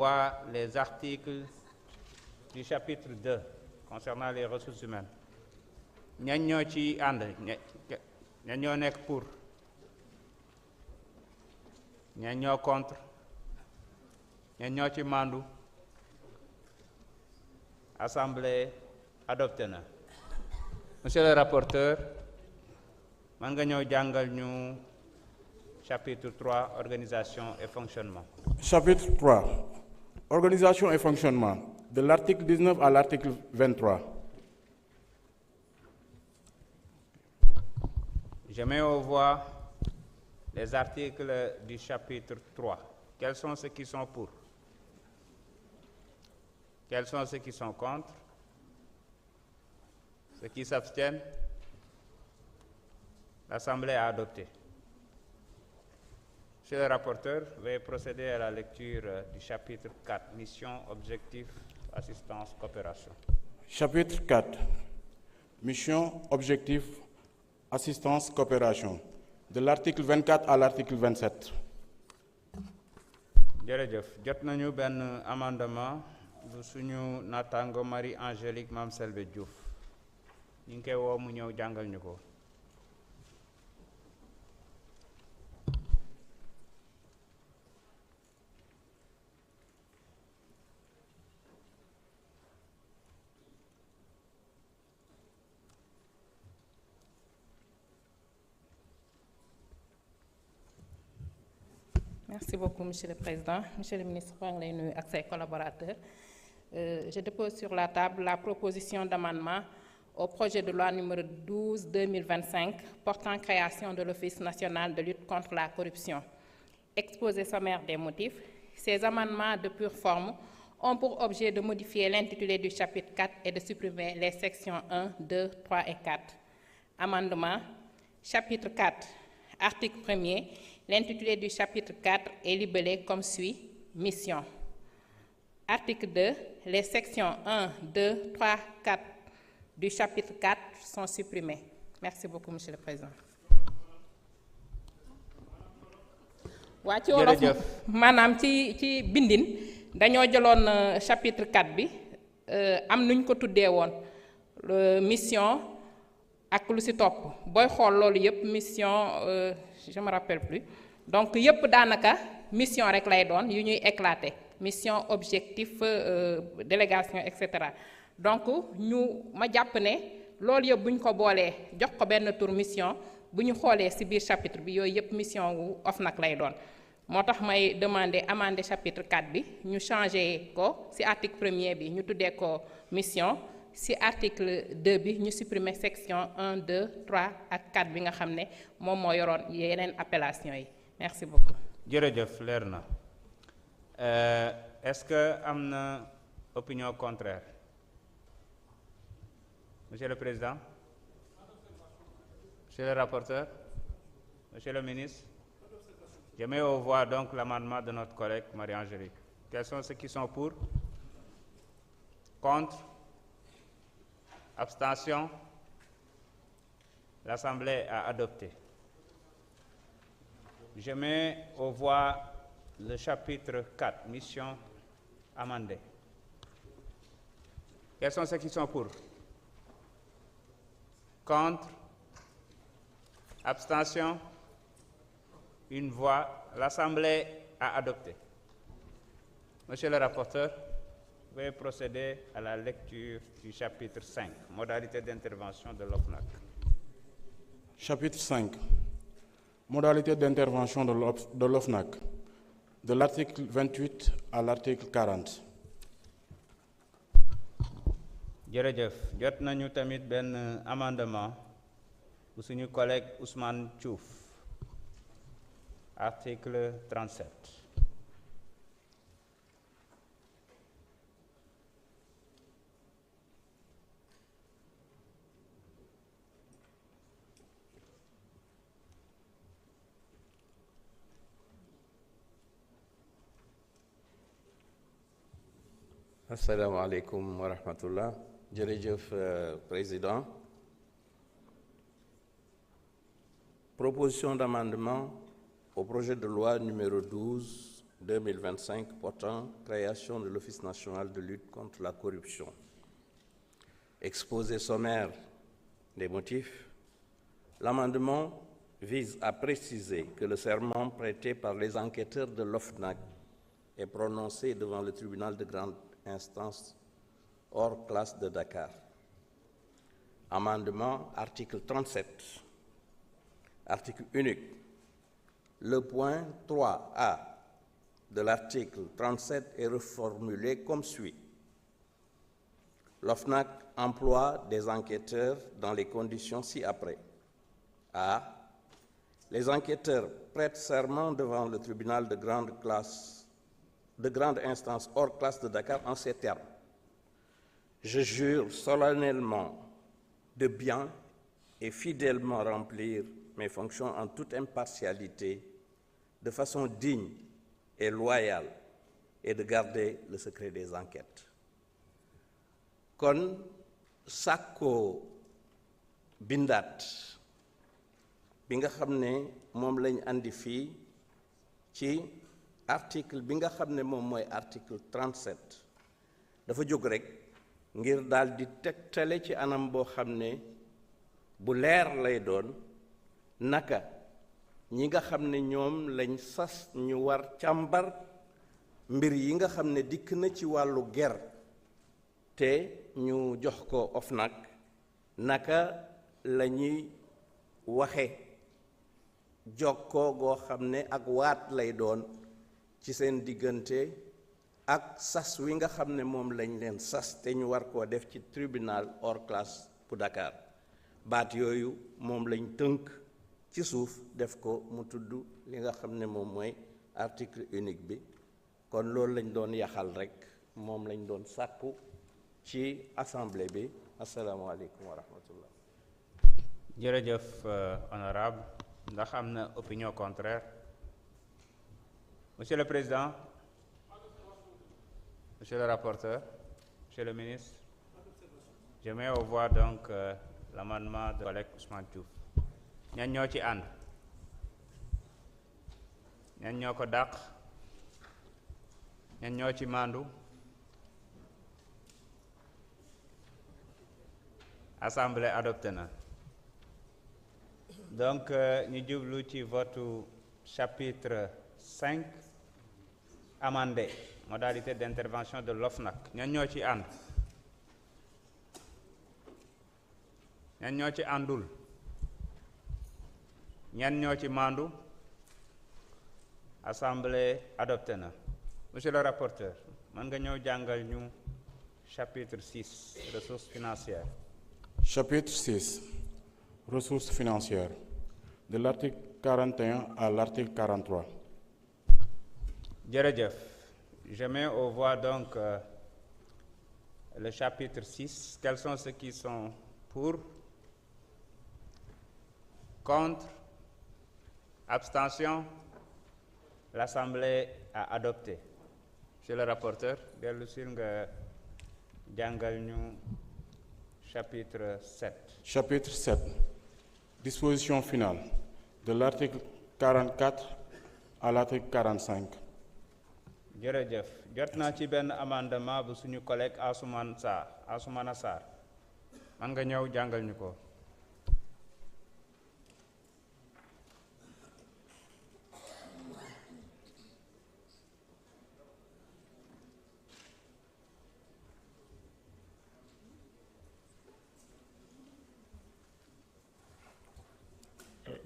voit les articles du chapitre 2 concernant les ressources humaines. ñan ñoo ci ànd ñan ñoo nekk pour ñan ñoo contre ñan ñoo ci mandu. Assemblée adopté na. Monsieur le rapporteur, man nga ñëw jàngal ñu chapitre 3 organisation et fonctionnement. Chapitre 3 organisation et fonctionnement, de l'article 19 à l'article 23. Je mets aux voix les articles du chapitre 3. Quels sont ceux qui sont pour? Quels sont ceux qui sont contre? Ceux qui s'abstiennent? L'Assemblée a adopté. Monsieur le rapporteur, veuillez procéder à la lecture du chapitre 4, mission, objectifs, assistance, coopération. Chapitre 4, mission, objectifs, assistance, coopération, de l'article 24 à l'article 27. jërëjëf jot nañu benn amendement bu suñu naataango Marie Angélique Mame Selbé Diouf ñu ngi koy woo mu ñëw jàngal ñu ko. Merci beaucoup, Monsieur le Président. Monsieur le ministre, et ses collaborateurs. Je dépose sur la table la proposition d'amendement au projet de loi numéro 12/2025 portant création de l'Office national de lutte contre la corruption. Exposé sommaire des motifs, ces amendements de pure forme ont pour objet de modifier l'intitulé du chapitre 4 et de supprimer les sections 1, 2, 3 et 4. Amendement, chapitre 4, article 1er. L'intitulé du chapitre 4 est libellé comme suit, mission. Article 2, les sections 1, 2, 3, 4 du chapitre 4 sont supprimées. Merci beaucoup, Monsieur le Président. waa ci wolof maanaam ci bindin dañoo jëloon chapitre 4 bi am nuñ ko tuddee woon mission ak lu ci topp booy xool loolu yépp mission je me rappelle plus donc yépp daanaka mission rek lay doon yu ñuy éclater mission objectif délégation etc. donc ma jàpp ne loolu yëpp bu ñu ko boolee jox ko benn tour mission bu ñu xoolee ci biir chapitre bi yooyu yëpp mission wu OFNAC lay doon moo tax may demander amender chapitre 4 bi ñu changer ko ci article 1er bi ñu tuddee ko mission ci article 2 bi ñu supprimer section 1 2 3 ak 4 bi nga xam ne moom moo yoroon yeneen appellation yi merci beaucoup. jërëjëf leer na est-ce que am na opinion contraire? Monsieur le Président, Monsieur le rapporteur, Monsieur le ministre, je mets aux voix donc l'amendement de notre collègue Marie-Angélique. Quels sont ceux qui sont pour? Contre? Abstention? L'Assemblée a adopté. Je mets aux voix le chapitre 4, mission amendée. Quels sont ceux qui sont pour? Contre? Abstention? Une voix. L'Assemblée a adopté. Monsieur le rapporteur, veuillez procéder à la lecture du chapitre 5, modalité d'intervention de l'OFNAC. Chapitre 5, modalité d'intervention de l'OFNAC, de l'article 28 à l'article 40. jërëjëf jot nañu tamit benn amendement bu suñu collègue Ousmane Diouf article 37. Assalamu alaikum wa rahmatullah. Jërëjëf Président. Proposition d'amendement au projet de loi numéro 12 2025 portant création de l'Office national de lutte contre la corruption. Exposé sommaire des motifs, l'amendement vise à préciser que le serment prêté par les enquêteurs de l'OFNAC est prononcé devant le tribunal de grande instance hors classe de Dakar. Amendement, article 37, article unique. Le point 3A de l'article 37 est reformulé comme suit. L'OFNAC emploie des enquêteurs dans les conditions ci-après. A. Les enquêteurs prêtent serment devant le tribunal de grande instance hors classe de Dakar en ces termes. Je jure solennellement de bien et fidèlement remplir mes fonctions en toute impartialité, de façon digne et loyale, et de garder le secret des enquêtes. Kon sàkkoo bindaat bi nga xam ne moom lañ andi fii ci article bi nga xam ne moom mooy article 37 dafa jóg rek ngir daal di tegtale ci anam boo xam ne bu leer lay doon naka ñi nga xam ne ñoom lañ sas ñu war càmbar mbir yi nga xam ne dikk na ci wàllu ger te ñu jox ko OFNAC naka la ñuy waxe jokkoo goo xam ne ak waat lay doon ci seen diggante ak sas wi nga xam ne moom lañ leen sas te ñu war koo def ci tribunal hors classe bu Dakar baat yooyu moom lañ tënk ci suuf def ko mu tudd li nga xam ne moom mooy article unique bi kon loolu lañ doon yaxal rek moom lañ doon sàkku ci assemblée bi asalaamaaleykum wa rahmatullah. jërëjëf honorable ndax am na opinion contraire. Monsieur le Président, Monsieur le rapporteur, Monsieur le ministre, je mets aux voix donc l'amendement de collègue Ousmane Diouf. ñan ñoo ci ànd ñan ñoo ko dàq ñan ñoo ci maandu. Assemblée adopté na donc ñu jublu ci votu chapitre 5 amendé modalité d'intervention de l'OFNAC ñan ñoo ci ànd ñan ñoo ci àndul ñan ñoo ci maandu. Assemblée adopté na. Monsieur le rapporteur mën nga ñëw jàngal ñu chapitre 6 ressources financières. Chapitre 6 ressources financières de l'article 41 à l'article 43. Jërëjëf. Je mets aux voix donc le chapitre 6. Quels sont ceux qui sont pour? Contre? Abstention? L'Assemblée a adopté. Monsieur le rapporteur, dellu sil nga jàngal ñu chapitre 7. Chapitre 7. Disposition finale de l'article 44 à l'article 45. Jërëjëf jot naa ci benn amendement bu suñu collègue Assoumana Sarr man nga ñëw jàngal ñu ko.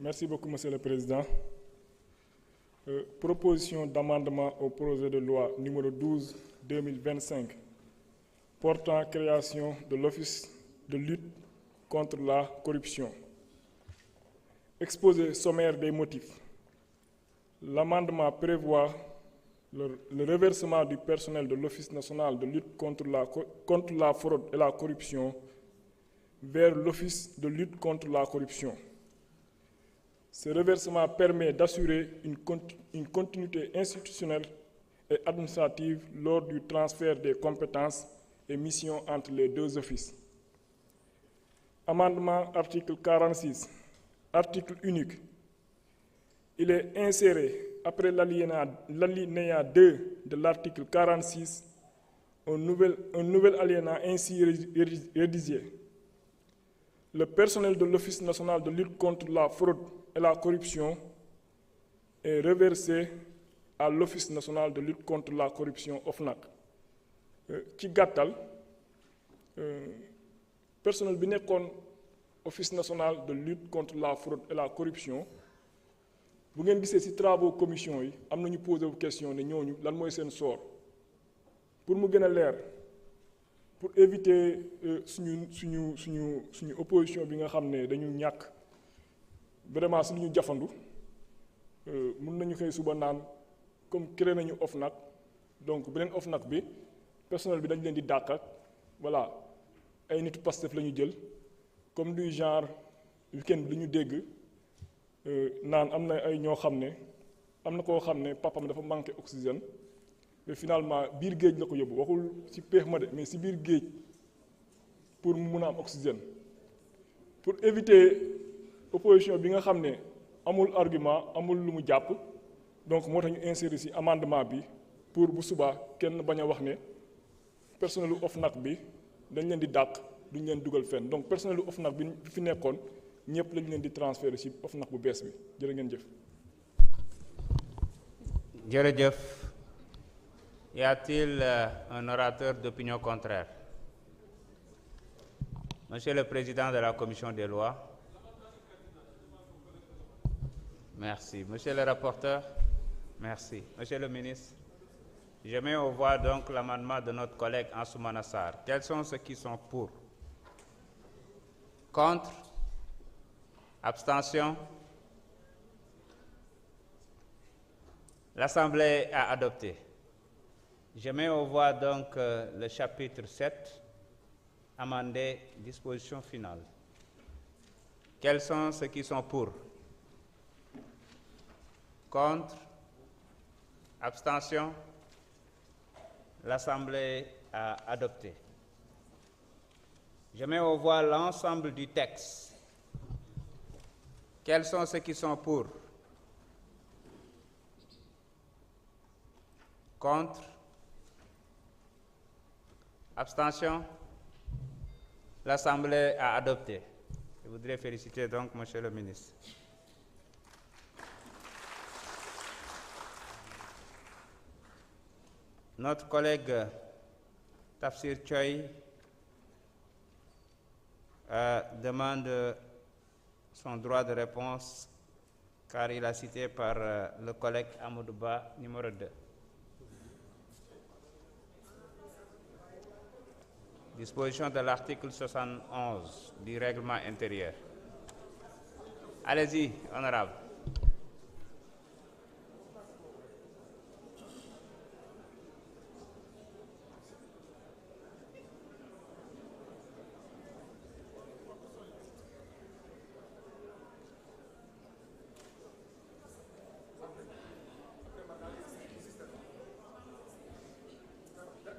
Merci beaucoup, Monsieur le Président. Proposition d'amendement au projet de loi numéro 12/2025 portant création de l'Office de lutte contre la corruption. Exposé sommaire des motifs. L'amendement prévoit le reversement du personnel de l'Office national de lutte contre la fraude et la corruption vers l'Office de lutte contre la corruption. Ce reversement permet d'assurer une continuité institutionnelle et administrative lors du transfert des compétences et missions entre les deux offices. Amendement article 46, article unique. Il est inséré après l'alinéa 2 de l'article 46, un nouvel alinéa ainsi rédigé. Le personnel de l'Office national de lutte contre la fraude et la corruption est reversé à l'Office national de lutte contre la corruption OFNAC. ci gàttal personnel bi nekkoon Office national de lutte contre la fraude et la corruption bu ngeen gisee ci travaux commission yi am nañu posé wu question ne ñooñu lan mooy seen sort pour mu gën a leer pour éviter suñu opposition bi nga xam ne dañu ñàkk vraiment si lu ñu jafandu mun nañu xëy suba naan comme créé nañu OFNAC donc beneen OFNAC bi personnel bi dañ leen di dàq ak voilà ay nitu Pastef la ñu jël comme du genre week-end bi lu ñu dégg naan am na ay ñoo xam ne am na koo xam ne papam dafa manqué oxygène mais finalement biir géej la ko yóbbu waxul ci péex ma de mais ci biir géej pour mu mun a am oxygène pour éviter opposition bi nga xam ne amul argument amul lu mu jàpp donc moo tax ñu insérer ci amendement bi pour bu subaa kenn bañ a wax ne personnelu OFNAC bi dañ leen di dàq duñ leen dugal fenn donc personnelu OFNAC bi fi nekkoon ñëpp lañ leen di transférer ci OFNAC bu bees bi jërë ngeen jëf. jërëjëf. Y a-t-il un orateur d'opinion contraire? Monsieur le Président de la Commission des lois. Merci. Monsieur le rapporteur. Merci. Monsieur le ministre. Je mets aux voix donc l'amendement de notre collègue Ansoumana Sarr. Quels sont ceux qui sont pour? Contre? Abstention? L'Assemblée a adopté. Je mets aux voix donc le chapitre 7, amendé, disposition finale. Quels sont ceux qui sont pour? Contre? Abstention? L'Assemblée a adopté. Je mets aux voix l'ensemble du texte. Quels sont ceux qui sont pour? Contre? Abstention? L'Assemblée a adopté. Je voudrais féliciter donc Monsieur le ministre. Notre collègue Tafsir Choy demande son droit de réponse car il a cité par le collègue Amadouba numéro 2. Disposition de l'article 71 du règlement intérieur. Allez-y, honorable.